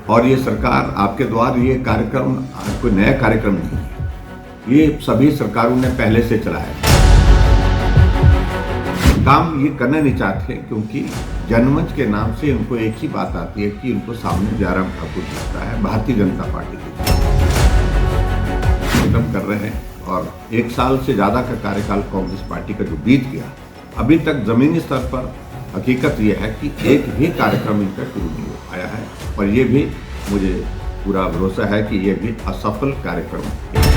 और ये सरकार आपके द्वार ये कार्यक्रम कोई नया कार्यक्रम नहीं है, ये सभी सरकारों ने पहले से चलाया है। काम ये करना नहीं चाहते क्योंकि जनमंच के नाम से उनको एक ही बात आती है कि उनको सामने जयराम ठाकुर दिखता है, भारतीय जनता पार्टी की खत्म कर रहे हैं। और 1 साल से ज़्यादा का कार्यकाल कांग्रेस पार्टी का जो बीत गया, अभी तक जमीनी स्तर पर हकीकत यह है कि एक भी कार्यक्रम इनका शुरू नहीं हो पाया है। और ये भी मुझे पूरा भरोसा है कि ये भी असफल कार्यक्रम है।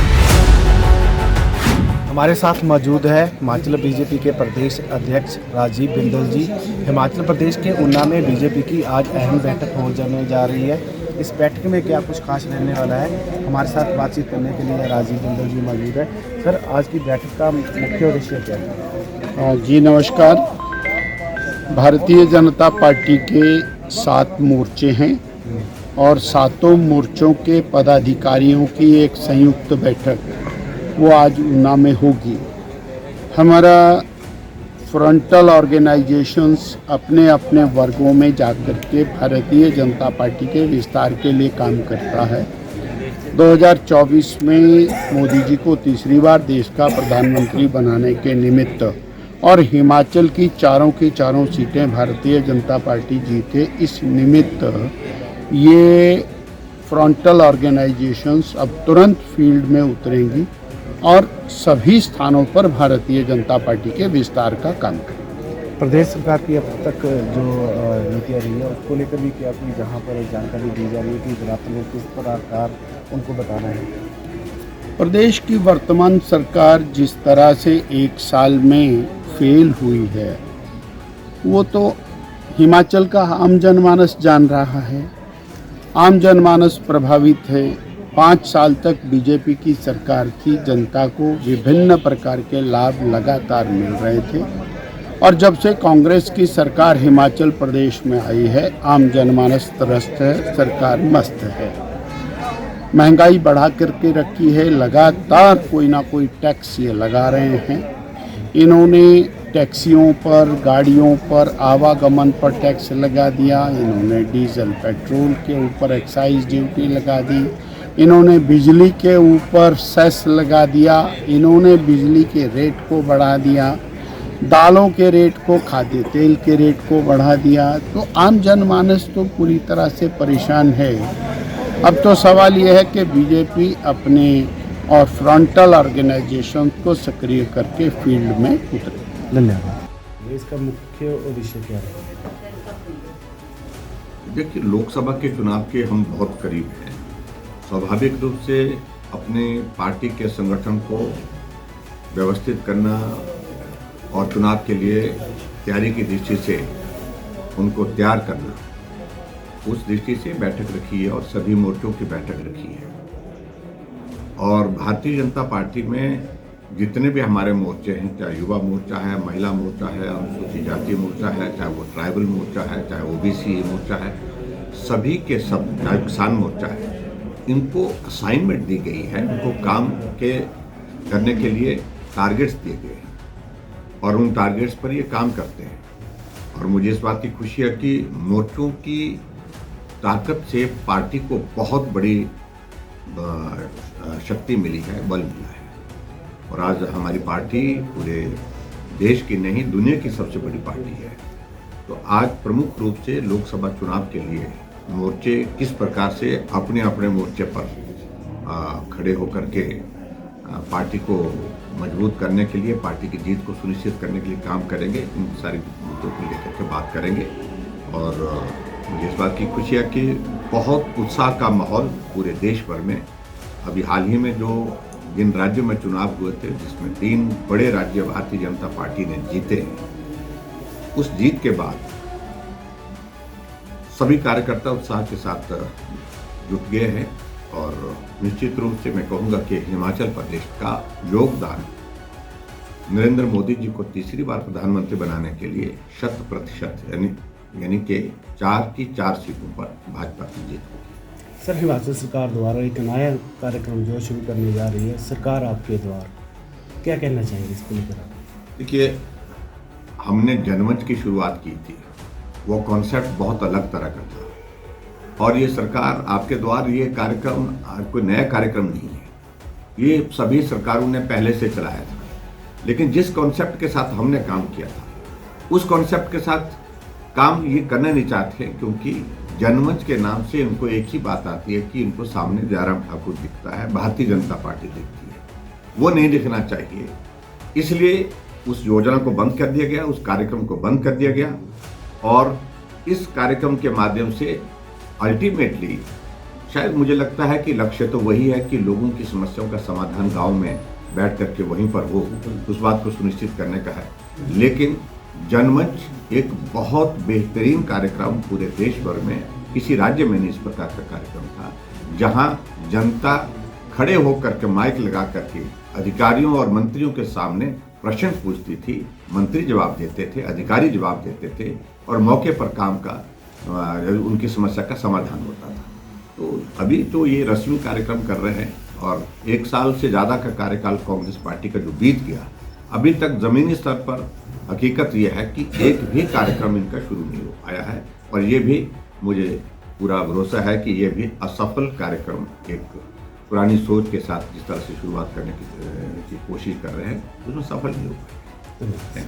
हमारे साथ मौजूद है हिमाचल बीजेपी के प्रदेश अध्यक्ष राजीव बिंदल जी। हिमाचल प्रदेश के ऊना में बीजेपी की आज अहम बैठक हो जाने जा रही है। इस बैठक में क्या कुछ खास रहने वाला है, हमारे साथ बातचीत करने के लिए राजीव बिंदल जी मौजूद है। सर, आज की बैठक का मुख्य उद्देश्य क्या है? जी नमस्कार। भारतीय जनता पार्टी के 7 मोर्चे हैं और 7 मोर्चों के पदाधिकारियों की एक संयुक्त बैठक वो आज ऊना में होगी। हमारा फ्रंटल ऑर्गेनाइजेशंस अपने अपने वर्गों में जाकर के भारतीय जनता पार्टी के विस्तार के लिए काम करता है। 2024 में मोदी जी को तीसरी बार देश का प्रधानमंत्री बनाने के निमित्त और हिमाचल की चारों सीटें भारतीय जनता पार्टी जीते, इस निमित्त ये फ्रंटल ऑर्गेनाइजेशंस अब तुरंत फील्ड में उतरेंगी और सभी स्थानों पर भारतीय जनता पार्टी के विस्तार का काम करेंगे। प्रदेश सरकार की अब तक जो नीतियाँ रही है उसको लेकर भी क्या कोई जहाँ पर जानकारी दी जा रही है कि रास्ते में किस प्रकार उनको बताना है? प्रदेश की वर्तमान सरकार जिस तरह से 1 साल में फेल हुई है वो तो हिमाचल का आम जनमानस जान रहा है। आम जनमानस प्रभावित है। 5 साल तक बीजेपी की सरकार थी, जनता को विभिन्न प्रकार के लाभ लगातार मिल रहे थे और जब से कांग्रेस की सरकार हिमाचल प्रदेश में आई है, आम जनमानस त्रस्त है, सरकार मस्त है। महंगाई बढ़ा करके रखी है, लगातार कोई ना कोई टैक्स ये लगा रहे हैं। इन्होंने टैक्सियों पर, गाड़ियों पर, आवागमन पर टैक्स लगा दिया। इन्होंने डीजल पेट्रोल के ऊपर एक्साइज ड्यूटी लगा दी। इन्होंने बिजली के ऊपर सेस लगा दिया। इन्होंने बिजली के रेट को बढ़ा दिया। दालों के रेट को, खाद्य तेल के रेट को बढ़ा दिया। तो आम जनमानस तो पूरी तरह से परेशान है। अब तो सवाल यह है कि बीजेपी अपने और फ्रंटल ऑर्गेनाइजेशन को सक्रिय करके फील्ड में उतरे। धन्यवाद। इसका मुख्य उद्देश्य क्या है? देखिए, लोकसभा के चुनाव के हम बहुत करीब हैं। स्वाभाविक रूप से अपने पार्टी के संगठन को व्यवस्थित करना और चुनाव के लिए तैयारी की दृष्टि से उनको तैयार करना, उस दृष्टि से बैठक रखी है और सभी मोर्चों की बैठक रखी है। और भारतीय जनता पार्टी में जितने भी हमारे मोर्चे हैं, चाहे युवा मोर्चा है, महिला मोर्चा है, अनुसूचित जाति मोर्चा है, चाहे वो ट्राइबल मोर्चा है, चाहे ओबीसी मोर्चा है, सभी के सब, चाहे किसान मोर्चा है, इनको असाइनमेंट दी गई है। उनको काम के करने के लिए टारगेट्स दिए गए हैं और उन टारगेट्स पर ये काम करते हैं। और मुझे इस बात की खुशी है कि मोर्चों की ताकत से पार्टी को बहुत बड़ी शक्ति मिली है, बल मिला है। और आज हमारी पार्टी पूरे देश की नहीं, दुनिया की सबसे बड़ी पार्टी है। तो आज प्रमुख रूप से लोकसभा चुनाव के लिए मोर्चे किस प्रकार से अपने अपने मोर्चे पर खड़े होकर के पार्टी को मजबूत करने के लिए, पार्टी की जीत को सुनिश्चित करने के लिए काम करेंगे, इन सारी मुद्दों को लेकर के बात करेंगे। और मुझे इस बात की खुशी है कि बहुत उत्साह का माहौल पूरे देश भर में। अभी हाल ही में जो जिन राज्यों में चुनाव हुए थे, जिसमें 3 बड़े राज्य भारतीय जनता पार्टी ने जीते हैं, उस जीत के बाद सभी कार्यकर्ता उत्साह के साथ जुट गए हैं। और निश्चित रूप से मैं कहूँगा कि हिमाचल प्रदेश का योगदान नरेंद्र मोदी जी को तीसरी बार प्रधानमंत्री बनाने के लिए 100% यानी कि 4 की 4 सीटों पर भाजपा की जीत होगी। सर, हिमाचल सरकार द्वारा एक नया कार्यक्रम जो शुरू करने जा रही है, सरकार आपके द्वार, क्या कहना चाहेंगे इसको लेकर आप? देखिए, हमने जनमंच की शुरुआत की थी। वो कॉन्सेप्ट बहुत अलग तरह का था और ये सरकार आपके द्वार ये कार्यक्रम कोई नया कार्यक्रम नहीं है, ये सभी सरकारों ने पहले से चलाया था। लेकिन जिस कॉन्सेप्ट के साथ हमने काम किया था उस कॉन्सेप्ट के साथ काम ये करना नहीं चाहते, क्योंकि जनमंच के नाम से इनको एक ही बात आती है कि इनको सामने जयराम ठाकुर दिखता है, भारतीय जनता पार्टी दिखती है, वो नहीं दिखना चाहिए। इसलिए उस योजना को बंद कर दिया गया, उस कार्यक्रम को बंद कर दिया गया। और इस कार्यक्रम के माध्यम से अल्टीमेटली शायद मुझे लगता है कि लक्ष्य तो वही है कि लोगों की समस्याओं का समाधान गांव में बैठ करके वहीं पर हो, उस बात को सुनिश्चित करने का है। लेकिन जनमंच एक बहुत बेहतरीन कार्यक्रम पूरे देश भर में किसी राज्य में नहीं इस प्रकार का कार्यक्रम था, जहां जनता खड़े होकर के माइक लगा करके अधिकारियों और मंत्रियों के सामने प्रश्न पूछती थी, मंत्री जवाब देते थे, अधिकारी जवाब देते थे और मौके पर काम का उनकी समस्या का समाधान होता था। तो अभी तो ये रस्मी कार्यक्रम कर रहे हैं और 1 साल से ज़्यादा का कार्यकाल कांग्रेस पार्टी का जो बीत गया, अभी तक ज़मीनी स्तर पर हकीकत यह है कि एक भी कार्यक्रम इनका शुरू नहीं हो पाया है। और ये भी मुझे पूरा भरोसा है कि ये भी असफल कार्यक्रम, एक पुरानी सोच के साथ जिस तरह से शुरुआत करने की कोशिश कर रहे हैं उसमें सफल नहीं हो पाए।